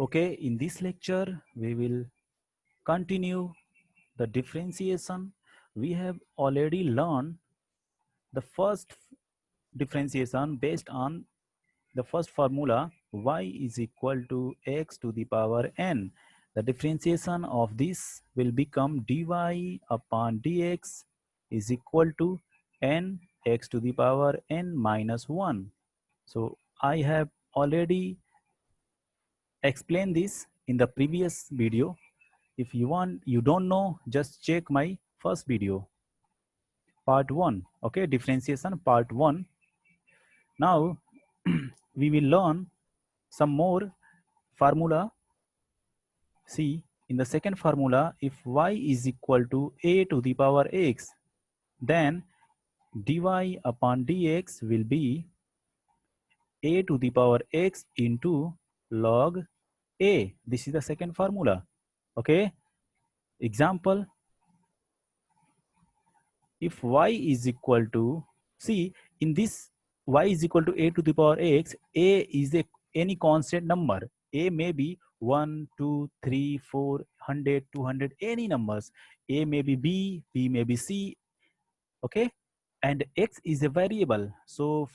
Okay, in this lecture, we will continue the differentiation. We have already learned the first differentiation based on the first formula y is equal to x to the power n. The differentiation of this will become dy upon dx is equal to n x to the power n minus 1. So I have already explained this in the previous video. If you don't know, just check my first video, part 1. Okay, differentiation part 1. Now we will learn some more formula. See, in the second formula, if y is equal to a to the power x, then dy upon dx will be a to the power x into log a. This is the second formula. Okay, example, if y is equal to, see, in this y is equal to a to the power x, a is any constant number. A may be 1, 2, 3, 4, 100, 200, any numbers. A may be b, b may be c. Okay, and x is a variable. So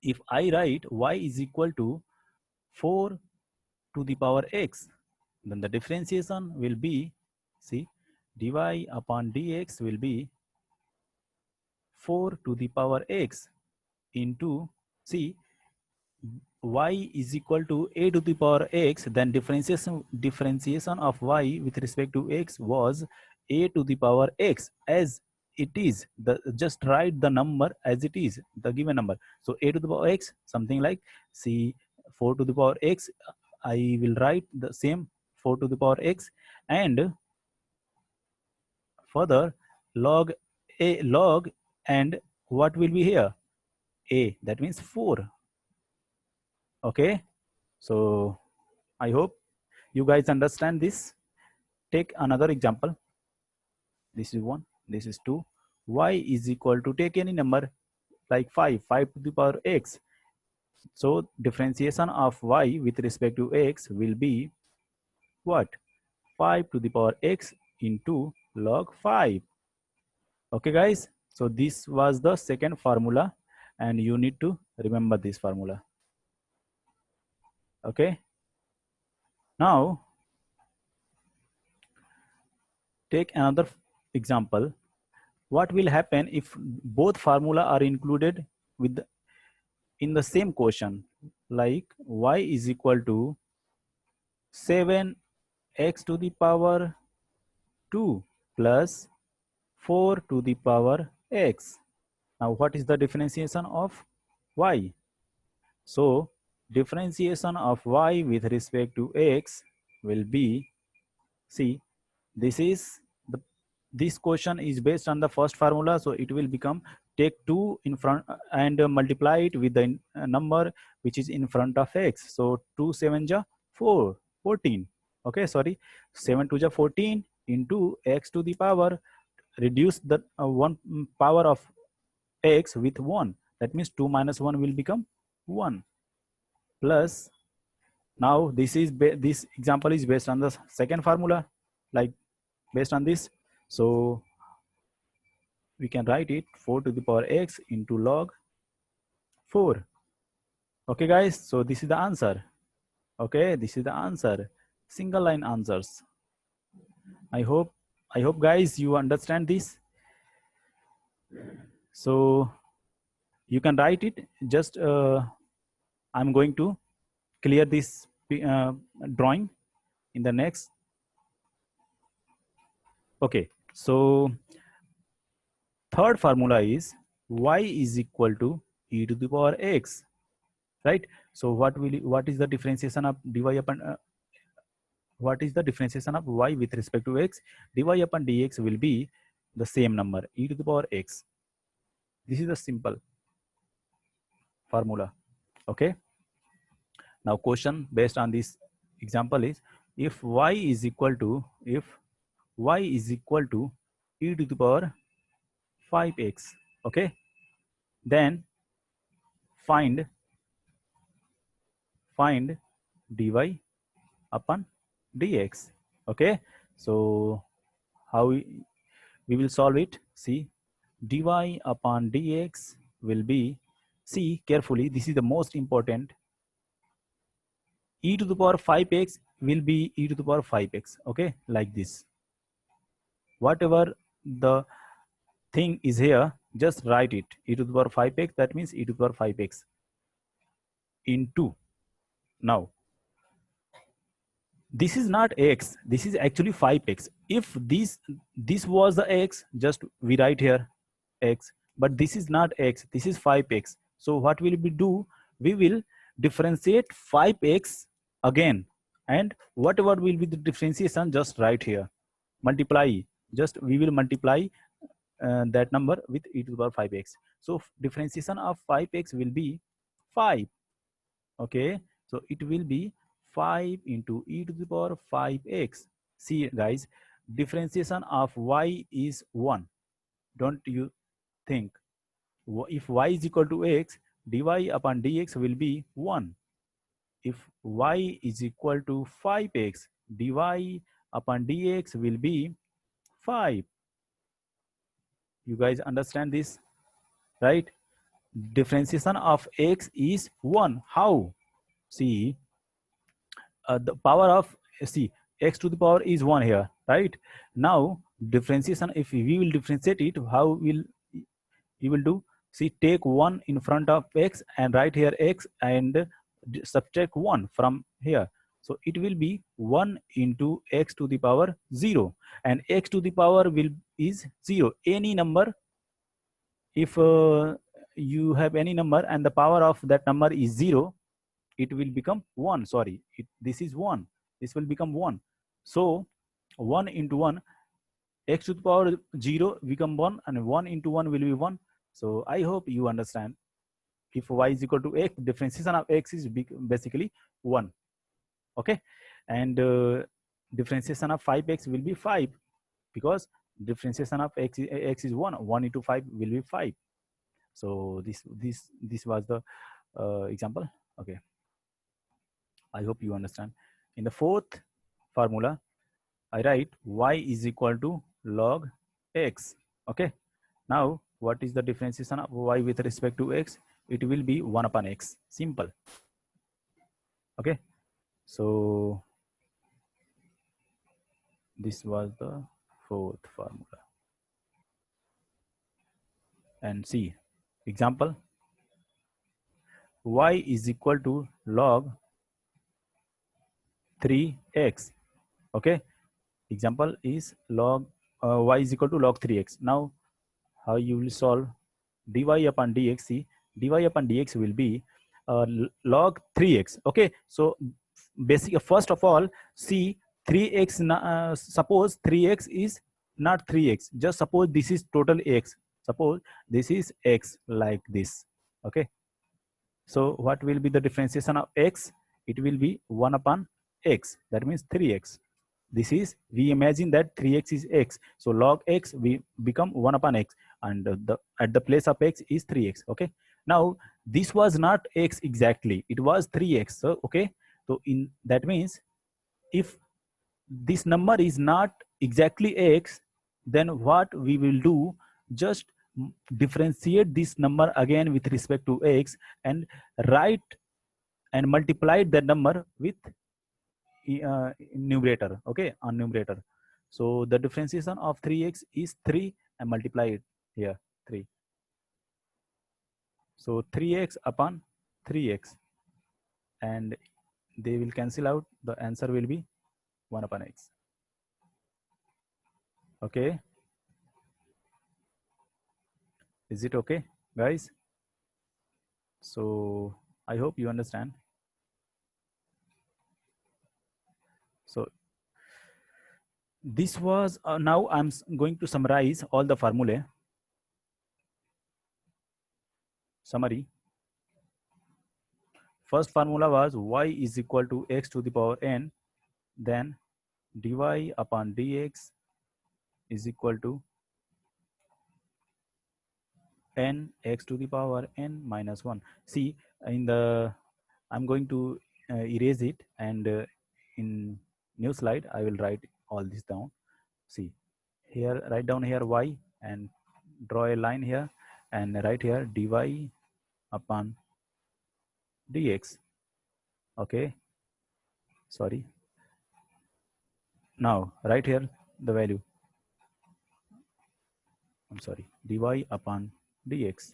if I write y is equal to 4 to the power x, then the differentiation will be, see, dy upon dx will be 4 to the power x into, see, y is equal to a to the power x, then differentiation of y with respect to x was a to the power x as it is. Just write the number as it is, the given number. So a to the power x, something like, see, 4 to the power x, I will write the same 4 to the power x, and further log a log, and what will be here? A, that means 4. Okay, so I hope you guys understand this. Take another example. This is 1, this is 2. Y is equal to, take any number like 5 to the power x. So differentiation of y with respect to x will be what? 5 to the power x into log 5. Okay guys, so this was the second formula, and you need to remember this formula. Okay, now take another example. What will happen if both formula are included with in the same question, like y is equal to 7x to the power 2 plus 4 to the power x. Now what is the differentiation of y? So differentiation of y with respect to x will be, see, this is the, this question is based on the first formula, so it will become, take 2 in front and multiply it with the number which is in front of x. So 2 7 ja 14. Okay, sorry, 7 2 ja 14 into x to the power, reduce the one power of x with 1, that means 2 minus 1 will become 1, plus, now this example is based on the second formula, like based on this, so we can write it 4 to the power x into log 4. Okay guys, so this is the answer. Okay, this is the answer, single line answers. I hope guys you understand this. So you can write it, just I'm going to clear this drawing in the next. Okay, so third formula is y is equal to e to the power x, right? So what is the differentiation of dy upon what is the differentiation of y with respect to x? Dy upon dx will be the same number, e to the power x. This is the simple formula. Okay, now question based on this example is, if y is equal to e to the power 5x, okay, then find dy upon dx. Okay, so how we will solve it? See, dy upon dx will be, see carefully, this is the most important, e to the power 5x will be e to the power 5x. Okay, like this. Whatever the thing is here, just write it, e to the power 5x, that means e to the power 5x into, now this is not x, this is actually 5x. If this was the x, just we write here x, but this is not x, this is 5x. So what will we do? We will differentiate 5x again, and whatever will be the differentiation, just write here, multiply, just we will multiply that number with e to the power 5x. So differentiation of 5x will be 5. Okay, so it will be 5 into e to the power 5x. See guys, differentiation of y is 1. Don't you think? If y is equal to x, dy upon dx will be 1. If y is equal to 5x, dy upon dx will be 5. You guys understand this, right? Differentiation of x is 1. How? See, the power of, see, x to the power is 1 here, right? Now differentiation, if we will differentiate it, how will you will do? See, take 1 in front of x and write here x, and subtract 1 from here. So it will be 1 into x to the power 0, and x to the power will is 0. Any number, if you have any number and the power of that number is 0, it will become 1. Sorry, this is 1, this will become 1. So 1 into 1, x to the power 0 become 1, and 1 into 1 will be 1. So I hope you understand. If y is equal to x, differentiation of x is basically 1. Okay, and differentiation of 5x will be 5, because differentiation of x is 1. 1 into 5 will be 5. So this was the example. Okay, I hope you understand. In the fourth formula, I write y is equal to log x. Okay, now what is the differentiation of y with respect to x? It will be 1 upon x. Simple. Okay, so this was the fourth formula. And see, example, y is equal to log 3x. Okay, example is log y is equal to log 3x. Now how you will solve? Dy upon dx, see, dy upon dx will be log 3x. Okay, so basic, first of all, see, 3x, suppose 3x is not 3x, just suppose this is total x, suppose this is x, like this. Okay, so what will be the differentiation of x? It will be 1 upon x, that means 3x. This is, we imagine that 3x is x, so log x we become 1 upon x, and the at the place of x is 3x. Okay, now this was not x exactly, it was 3x. So okay, so in that means, if this number is not exactly x, then what we will do, just differentiate this number again with respect to x, and write and multiply that number with numerator. Okay, on numerator. So the differentiation of 3x is 3, and multiply it here, 3. So 3x upon 3x, and they will cancel out, the answer will be 1 upon x. Okay, is it okay guys? So I hope you understand. So this was now I'm going to summarize all the formulae. Summary. First formula was y is equal to x to the power n, then dy upon dx is equal to n x to the power n minus 1. See, in the, I'm going to erase it, and in new slide I will write all this down. See here, write down here y and draw a line here and write here dy upon dx. Okay, sorry. Now write here the value, I'm sorry, dy upon dx.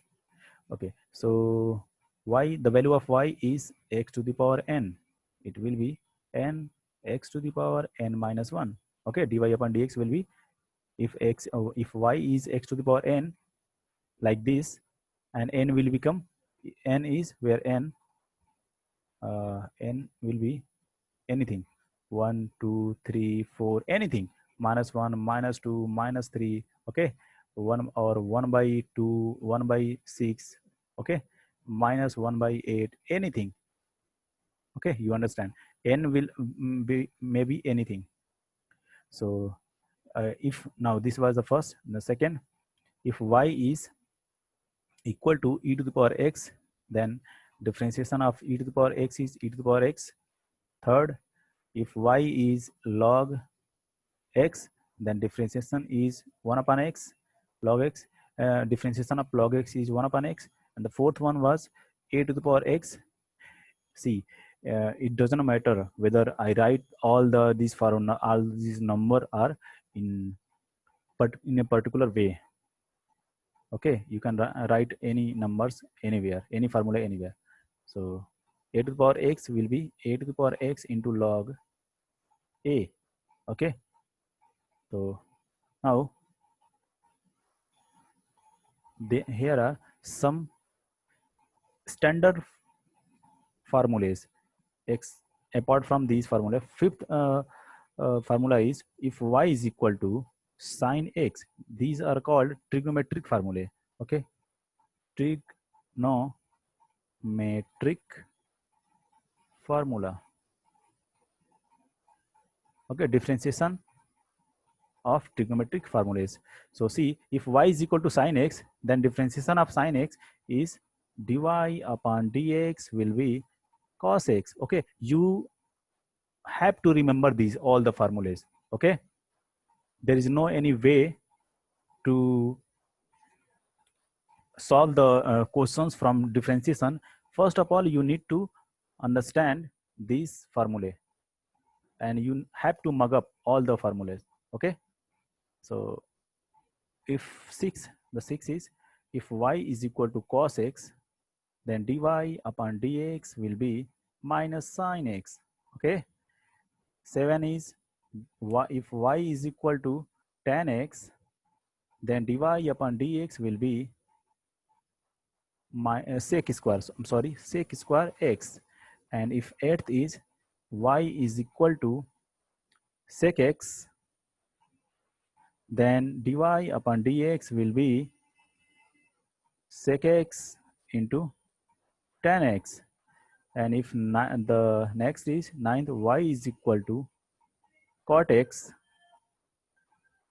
Okay, so y, the value of y is x to the power n. It will be n x to the power n minus 1. Okay, dy upon dx will be, if if y is x to the power n like this, and n will become, n is where n will be anything, 1 2 3 4, anything, minus 1 minus 2 minus 3. Okay, 1 or 1 by 2, 1 by 6. Okay, minus 1 by 8, anything. Okay, you understand, n will be maybe anything. So if now this was the first, the second, if y is equal to e to the power x, then differentiation of e to the power x is e to the power x. Third, if y is log x, then differentiation is 1 upon x, log x. Differentiation of log x is 1 upon x. And the fourth one was a to the power x. See, it doesn't matter whether I write all these formula, all these number are in a particular way. Okay, you can write any numbers anywhere, any formula anywhere. So a to the power x will be a to the power x into log a. Okay, so now here are some standard formulas. Apart from these formula, fifth formula is if y is equal to sine x. These are called trigonometric formulae. Okay, trigonometric formula. Okay, differentiation of trigonometric formulas. So see, if y is equal to sine x, then differentiation of sine x is dy upon dx will be cos x. Okay, you have to remember these all the formulas. Okay, there is no any way to solve the questions from differentiation. First of all, you need to understand these formulae and you have to mug up all the formulas. Okay, so if the 6 is, if y is equal to cos x, then dy upon dx will be minus sine x. Okay, 7 is, if y is equal to tan x, then dy upon dx will be sec square, I'm sorry, sec square x. And if 8th is y is equal to sec x, then dy upon dx will be sec x into tan x. And if the next is 9th, y is equal to cot x,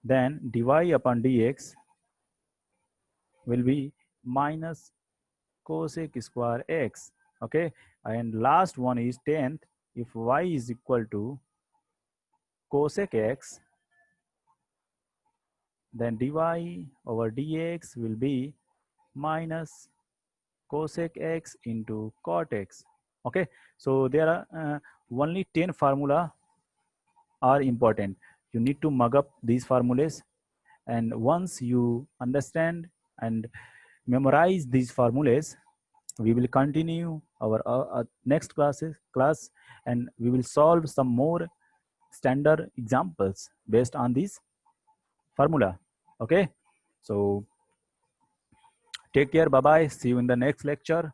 then dy upon dx will be minus cosec square x. Okay, and last one is 10th, if y is equal to cosec x, then dy over dx will be minus cosec x into cot x. Okay, so there are only 10 formula are important. You need to mug up these formulas, and once you understand and memorize these formulas, we will continue our next class, and we will solve some more standard examples based on this formula. Okay, so take care, bye bye, see you in the next lecture.